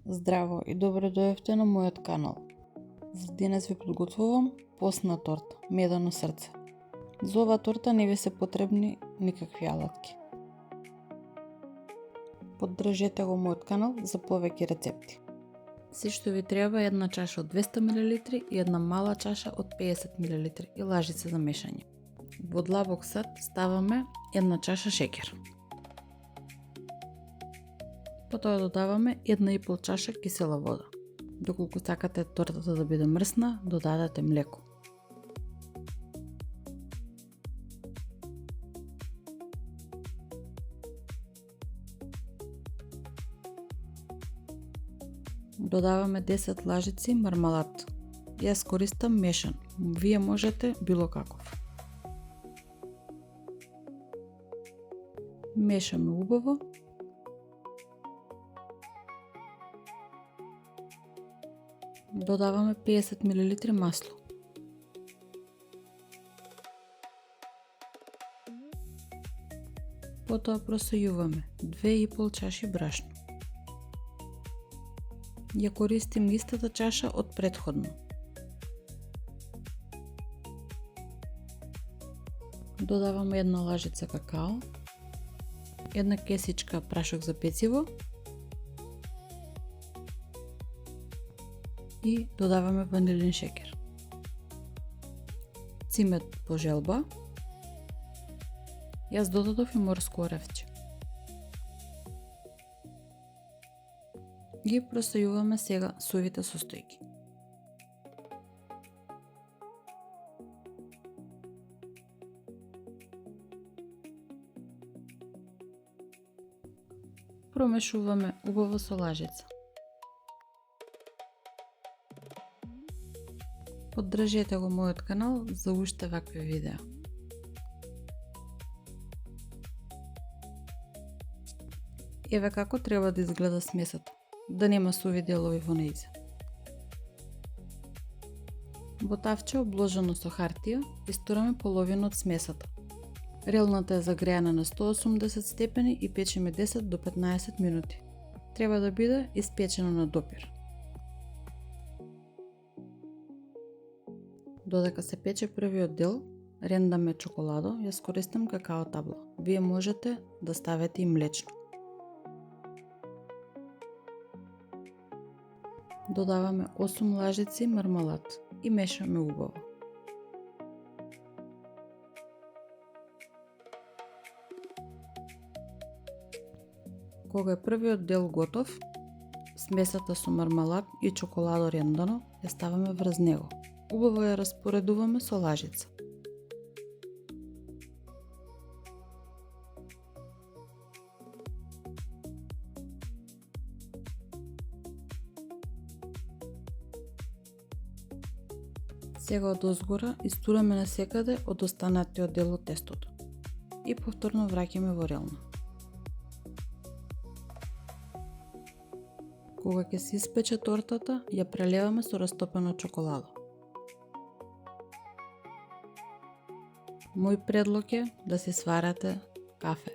Здраво и добро дојавте на мојот канал. За денес ви подготвувам постна торта, медено срце. За оваа торта не ви се потребни никакви алатки. Поддржете го мојот канал за повеќе рецепти. Се што ви треба е една чаша од 200 мл и една мала чаша од 50 мл и лажица за мешање. Во длабок сад ставаме една чаша шеќер. Потоа додаваме 1,5 чаша кисела вода. Доколку сакате тортата да биде мрсна, додадете млеко. Додаваме 10 лажици мармалад. Јас користам мешан, вие можете било каков. Мешаме убаво. Додаваме 50 мл масло. Потоа просојуваме 2,5 чаши брашно. Ја користим истата чаша од претходно. Додаваме една лажица какао, една кесичка прашок за пециво и додаваме ванилин шеќер. Цимет по желба. Јас додадов и морско оревче. Ги просојуваме сега сувите состојки. Промешуваме убаво со лажица. Поддржете го мојот канал за уште вакви видеа. Еве како треба да изгледа смесата, да нема суви делови во нејза. Во тавче обложено со хартија истураме половина од смесата. Релната е загреана на 180 степени и печеме 10 до 15 минути. Треба да биде испечено на допир. Додека се пече првиот дел, рендаме чоколадо, јас користам какао табла. Вие можете да ставите и млечно. Додаваме 8 лажици мармалад и мешаме убаво. Кога е првиот дел готов, смесата со мармалад и чоколадо рендано ја ставаме врз него. Убаво ја распоредуваме со лажица. Сега од озгора истураме насекаде од останатиот дел од тестото и повторно враќаме во релна. Кога ќе се испече тортата, ја прелеваме со растопено чоколадо. Мој предлог е да си сварате кафе.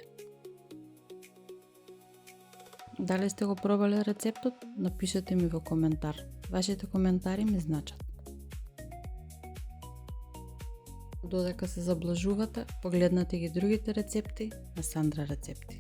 Дали сте го пробале рецептот? Напишете ми во коментар. Вашите коментари ми значат. Додека се заблажувате, погледнете ги другите рецепти на Сандра рецепти.